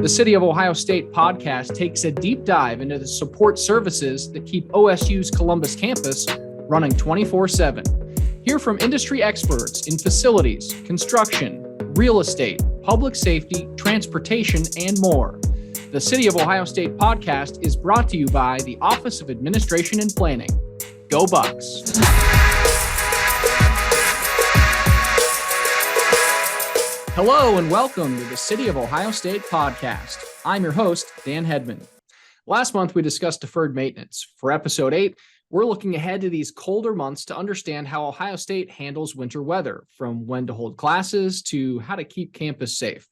The City of Ohio State podcast takes a deep dive into the support services that keep OSU's Columbus campus running 24/7. Hear from industry experts in facilities, construction, real estate, public safety, transportation, and more. The City of Ohio State podcast is brought to you by the Office of Administration and Planning. Go Bucks! Hello and welcome to the City of Ohio State podcast. I'm your host, Dan Hedman. Last month, we discussed deferred maintenance. For episode 8, we're looking ahead to these colder months to understand how Ohio State handles winter weather, from when to hold classes to how to keep campus safe.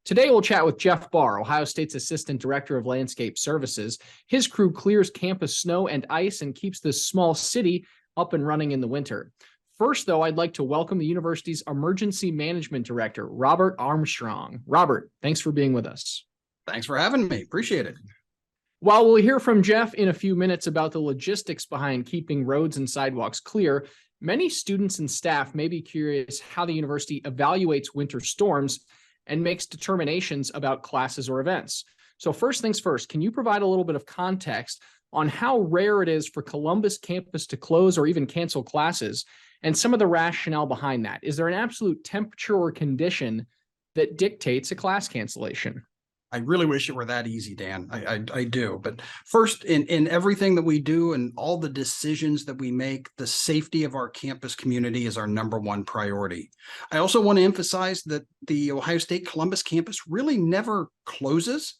Today, we'll chat with Jeff Barr, Ohio State's Assistant Director of Landscape Services. His crew clears campus snow and ice and keeps this small city up and running in the winter. First, though, I'd like to welcome the university's Emergency Management Director, Robert Armstrong. Robert, thanks for being with us. Thanks for having me. Appreciate it. While we'll hear from Jeff in a few minutes about the logistics behind keeping roads and sidewalks clear, many students and staff may be curious how the university evaluates winter storms and makes determinations about classes or events. So first things first, can you provide a little bit of context on how rare it is for Columbus campus to close or even cancel classes, and some of the rationale behind that? Is there an absolute temperature or condition that dictates a class cancellation? I really wish it were that easy, Dan. I do. But first, in everything that we do and all the decisions that we make, the safety of our campus community is our number one priority. I also want to emphasize that the Ohio State Columbus campus really never closes.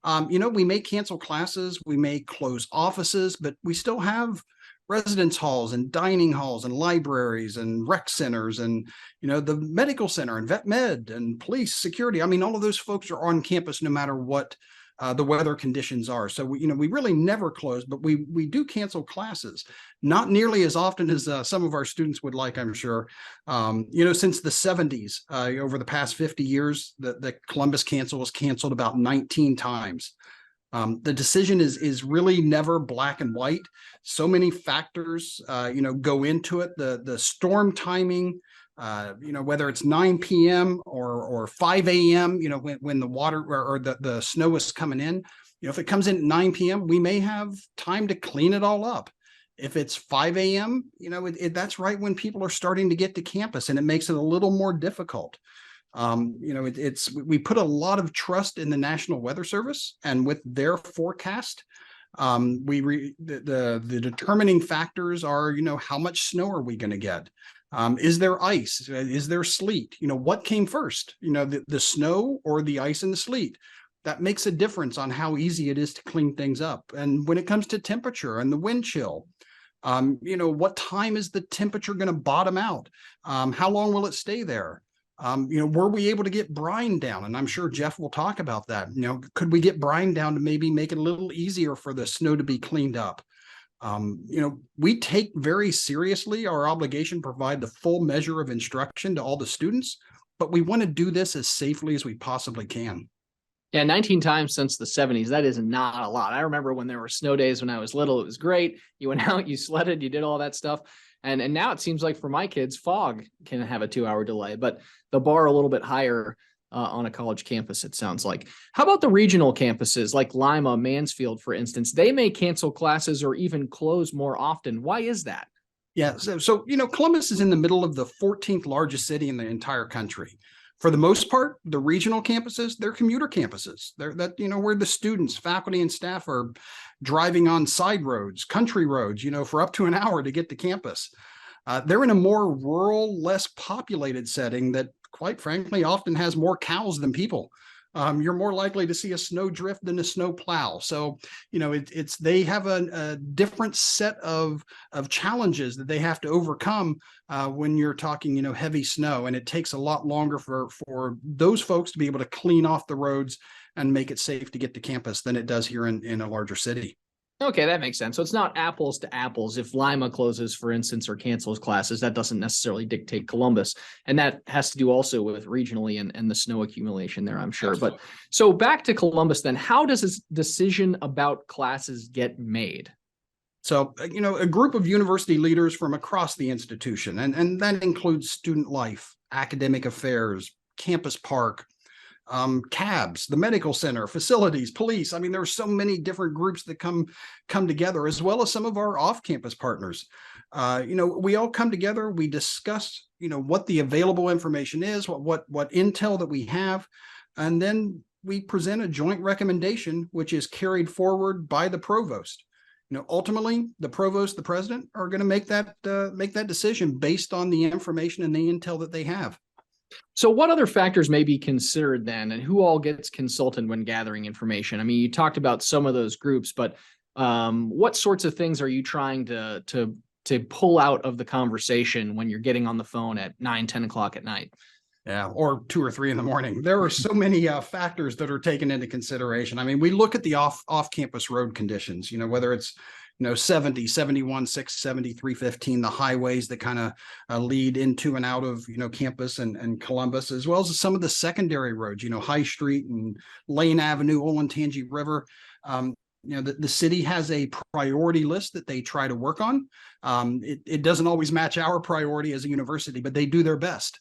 We may cancel classes, we may close offices, but we still have residence halls and dining halls and libraries and rec centers and, the medical center and vet med and police security. I mean, all of those folks are on campus no matter what the weather conditions are. So, we really never close, but we do cancel classes, not nearly as often as some of our students would like, I'm sure. Since the 70s, over the past 50 years, the Columbus cancel was canceled about 19 times. The decision is really never black and white. So many factors, go into it. The storm timing, whether it's 9 p.m. or 5 a.m., when the water or the snow is coming in, if it comes in at 9 p.m., we may have time to clean it all up. If it's 5 a.m., that's right when people are starting to get to campus, and it makes it a little more difficult. We put a lot of trust in the National Weather Service and with their forecast. The determining factors are, how much snow are we going to get? Is there ice? Is there sleet? What came first? The snow or the ice and the sleet? That makes a difference on how easy it is to clean things up. And when it comes to temperature and the wind chill, what time is the temperature going to bottom out? How long will it stay there? Were we able to get brine down? And I'm sure Jeff will talk about that. Could we get brine down to maybe make it a little easier for the snow to be cleaned up? We take very seriously our obligation to provide the full measure of instruction to all the students, but we want to do this as safely as we possibly can. Yeah, 19 times since the 70s. That is not a lot. I remember when there were snow days when I was little, it was great. You went out, you sledded, you did all that stuff. And now it seems like for my kids, fog can have a 2-hour delay, but the bar a little bit higher on a college campus, it sounds like. How about the regional campuses like Lima, Mansfield, for instance? They may cancel classes or even close more often. Why is that? Yeah, so Columbus is in the middle of the 14th largest city in the entire country. For the most part, the regional campuses, they're commuter campuses. They're where the students, faculty, and staff are driving on side roads, country roads, for up to an hour to get to campus. They're in a more rural, less populated setting that, quite frankly, often has more cows than people. You're more likely to see a snow drift than a snow plow. So, they have a different set of challenges that they have to overcome when you're talking, heavy snow. And it takes a lot longer for those folks to be able to clean off the roads and make it safe to get to campus than it does here in a larger city. Okay, that makes sense. So it's not apples to apples. If Lima closes, for instance, or cancels classes, that doesn't necessarily dictate Columbus. And that has to do also with regionally and the snow accumulation there, I'm sure. Absolutely. But so back to Columbus then, how does this decision about classes get made? So, a group of university leaders from across the institution, and that includes student life, academic affairs, campus park, cabs, the medical center, facilities, police. I mean, there are so many different groups that come together, as well as some of our off-campus partners. We all come together, we discuss, what the available information is, what intel that we have, and then we present a joint recommendation, which is carried forward by the provost. Ultimately, the provost, the president are going to make that decision based on the information and the intel that they have. So what other factors may be considered then, and who all gets consulted when gathering information? I mean, you talked about some of those groups, but what sorts of things are you trying to pull out of the conversation when you're getting on the phone at 9, 10 o'clock at night? Yeah, or 2 or 3 in the morning. There are so many factors that are taken into consideration. I mean, we look at the off-campus road conditions, whether it's 70, 71, 670, 315, the highways that kind of lead into and out of, campus and Columbus, as well as some of the secondary roads, High Street and Lane Avenue, Olentangy River. The city has a priority list that they try to work on. It doesn't always match our priority as a university, but they do their best.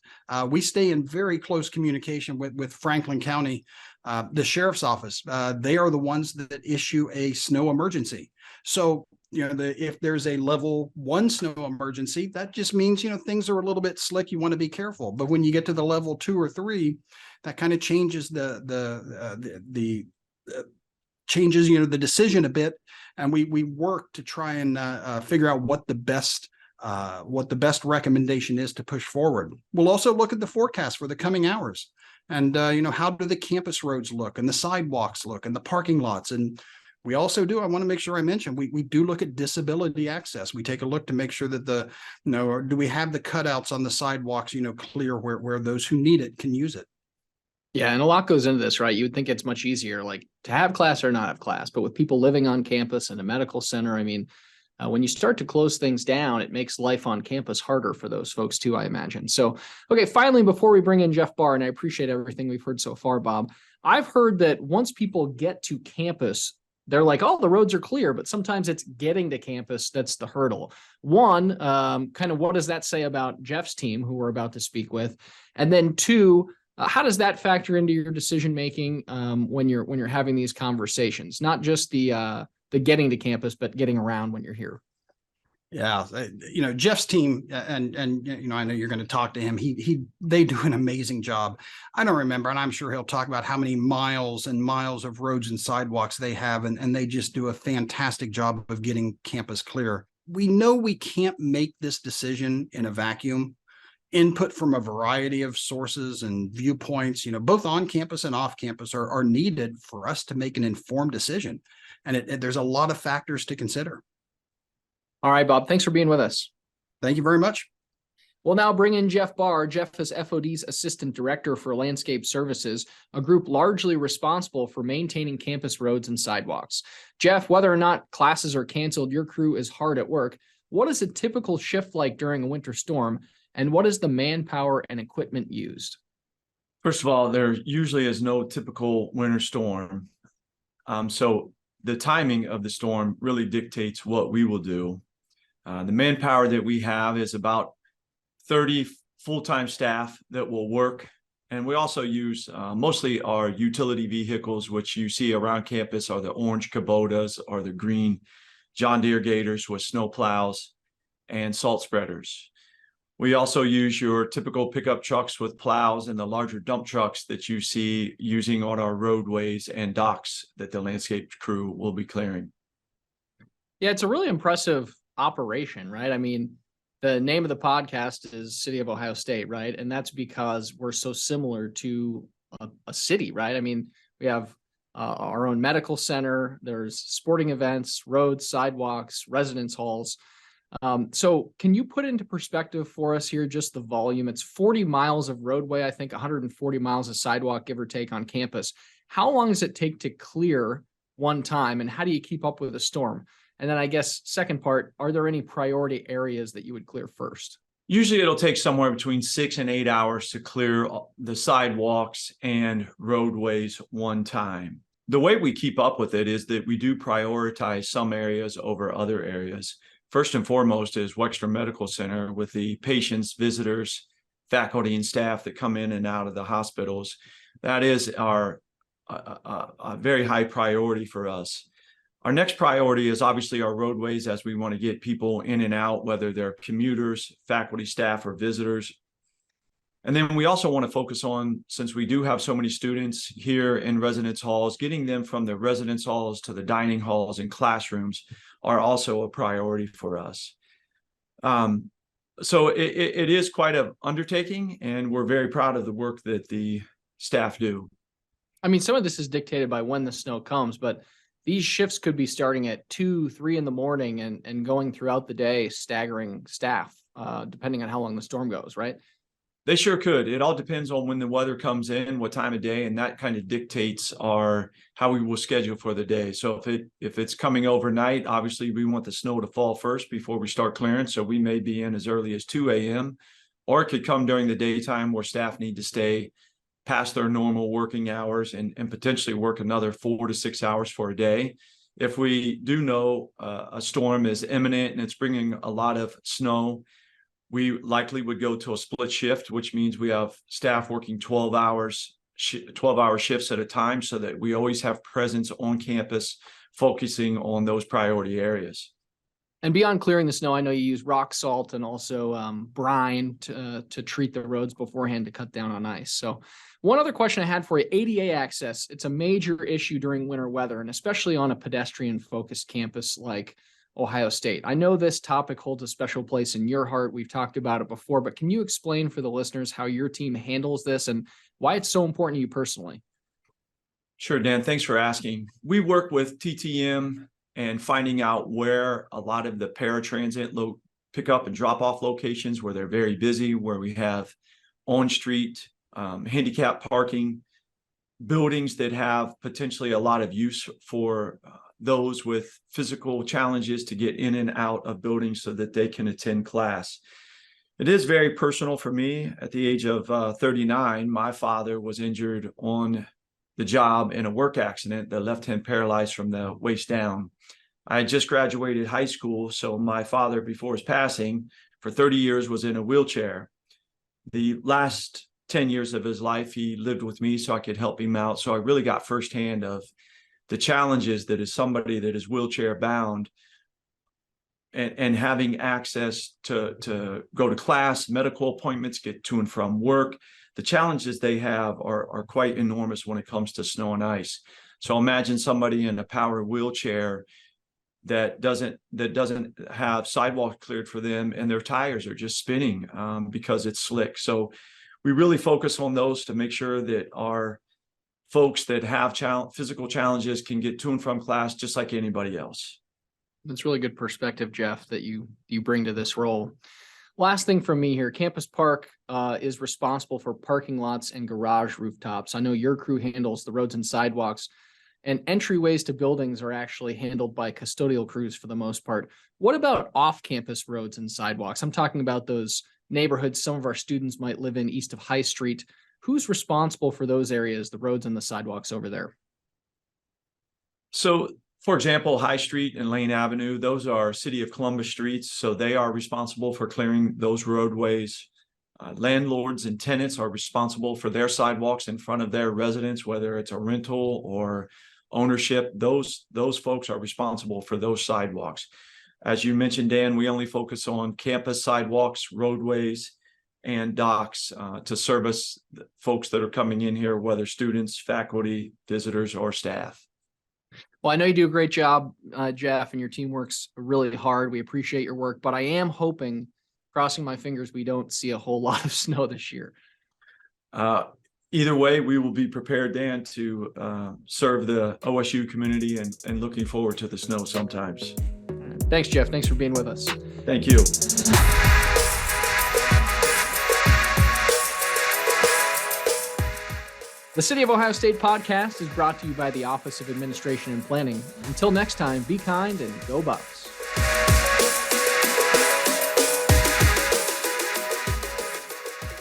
We stay in very close communication with Franklin County, the sheriff's office. They are the ones that issue a snow emergency. So, if there's a level 1 snow emergency, that just means, things are a little bit slick. You want to be careful. But when you get to the level 2 or 3, that kind of changes changes, the decision a bit. And we work to try and figure out what the best recommendation is to push forward. We'll also look at the forecast for the coming hours. And, how do the campus roads look and the sidewalks look and the parking lots? And we also do, I want to make sure I mention, we do look at disability access. We take a look to make sure that do we have the cutouts on the sidewalks, clear where those who need it can use it. Yeah, and a lot goes into this, right? You would think it's much easier, like to have class or not have class, but with people living on campus and a medical center, I mean, when you start to close things down, it makes life on campus harder for those folks too, I imagine. So, okay, finally, before we bring in Jeff Barr, and I appreciate everything we've heard so far, Bob, I've heard that once people get to campus, they're like, oh, the roads are clear, but sometimes it's getting to campus that's the hurdle. One, kind of what does that say about Jeff's team, who we're about to speak with? And then two, how does that factor into your decision making when you're having these conversations? Not just the getting to campus, but getting around when you're here. Yeah, Jeff's team, and I know you're going to talk to him. They do an amazing job. I don't remember, and I'm sure he'll talk about how many miles and miles of roads and sidewalks they have, and they just do a fantastic job of getting campus clear. We know we can't make this decision in a vacuum. Input from a variety of sources and viewpoints, both on campus and off campus are needed for us to make an informed decision. And there's a lot of factors to consider. All right, Bob, thanks for being with us. Thank you very much. We'll now bring in Jeff Barr. Jeff is FOD's Assistant Director for Landscape Services, a group largely responsible for maintaining campus roads and sidewalks. Jeff, whether or not classes are canceled, your crew is hard at work. What is a typical shift like during a winter storm, and what is the manpower and equipment used? First of all, there usually is no typical winter storm. So the timing of the storm really dictates what we will do. The manpower that we have is about 30 full-time staff that will work. And we also use mostly our utility vehicles, which you see around campus are the orange Kubotas or the green John Deere Gators with snow plows and salt spreaders. We also use your typical pickup trucks with plows and the larger dump trucks that you see using on our roadways and docks that the landscape crew will be clearing. Yeah, it's a really impressive operation, right? I mean, the name of the podcast is City of Ohio State, right? And that's because we're so similar to a city, right? I mean, we have our own medical center, there's sporting events, roads, sidewalks, residence halls. So can you put into perspective for us here just the volume? It's 40 miles of roadway, I think 140 miles of sidewalk, give or take, on campus. How long does it take to clear one time, and how do you keep up with the storm? And then I guess second part, are there any priority areas that you would clear first? Usually it'll take somewhere between 6 and 8 hours to clear the sidewalks and roadways one time. The way we keep up with it is that we do prioritize some areas over other areas. First and foremost is Wexner Medical Center with the patients, visitors, faculty and staff that come in and out of the hospitals. That is our a very high priority for us. Our next priority is obviously our roadways, as we want to get people in and out, whether they're commuters, faculty, staff, or visitors. And then we also want to focus on, since we do have so many students here in residence halls, getting them from the residence halls to the dining halls and classrooms are also a priority for us. So it is quite an undertaking, and we're very proud of the work that the staff do. I mean, some of this is dictated by when the snow comes, but these shifts could be starting at 2, 3 in the morning and going throughout the day, staggering staff, depending on how long the storm goes, right? They sure could. It all depends on when the weather comes in, what time of day, and that kind of dictates how we will schedule for the day. So if it's coming overnight, obviously we want the snow to fall first before we start clearing. So we may be in as early as 2 a.m. or it could come during the daytime where staff need to stay past their normal working hours and potentially work another 4 to 6 hours for a day. If we do know a storm is imminent and it's bringing a lot of snow, we likely would go to a split shift, which means we have staff working 12-hour shifts at a time so that we always have presence on campus focusing on those priority areas. And beyond clearing the snow, I know you use rock salt and also brine to treat the roads beforehand to cut down on ice. So one other question I had for you, ADA access, it's a major issue during winter weather, and especially on a pedestrian-focused campus like Ohio State. I know this topic holds a special place in your heart. We've talked about it before, but can you explain for the listeners how your team handles this and why it's so important to you personally? Sure, Dan. Thanks for asking. We work with TTM and finding out where a lot of the paratransit pickup and drop-off locations where they're very busy, where we have on-street handicap parking, buildings that have potentially a lot of use for those with physical challenges to get in and out of buildings so that they can attend class. It is very personal for me. At the age of 39, my father was injured on the job in a work accident that left him paralyzed from the waist down. I had just graduated high school, so my father, before his passing, for 30 years was in a wheelchair. The last 10 years of his life, he lived with me so I could help him out. So I really got firsthand of the challenges that is somebody that is wheelchair bound and having access to go to class, medical appointments, get to and from work. The challenges they have are quite enormous when it comes to snow and ice. So imagine somebody in a power wheelchair that doesn't have sidewalk cleared for them, and their tires are just spinning because it's slick. So we really focus on those to make sure that our folks that have physical challenges can get to and from class just like anybody else. That's really good perspective, Jeff, that you bring to this role. Last thing from me here, Campus Park is responsible for parking lots and garage rooftops. I know your crew handles the roads and sidewalks, and entryways to buildings are actually handled by custodial crews for the most part. What about off-campus roads and sidewalks? I'm talking about those neighborhoods some of our students might live in east of High Street. Who's responsible for those areas, the roads and the sidewalks over there? So, for example, High Street and Lane Avenue, those are City of Columbus streets, so they are responsible for clearing those roadways. Landlords and tenants are responsible for their sidewalks in front of their residents, whether it's a rental or ownership. Those folks are responsible for those sidewalks. As you mentioned, Dan, we only focus on campus sidewalks, roadways, and docks to service the folks that are coming in here, whether students, faculty, visitors, or staff. Well, I know you do a great job, Jeff, and your team works really hard. We appreciate your work, but I am hoping, crossing my fingers, we don't see a whole lot of snow this year. Either way, we will be prepared, Dan, to serve the OSU community and looking forward to the snow sometimes. Thanks, Jeff. Thanks for being with us. Thank you. The City of Ohio State podcast is brought to you by the Office of Administration and Planning. Until next time, be kind and go Bucks.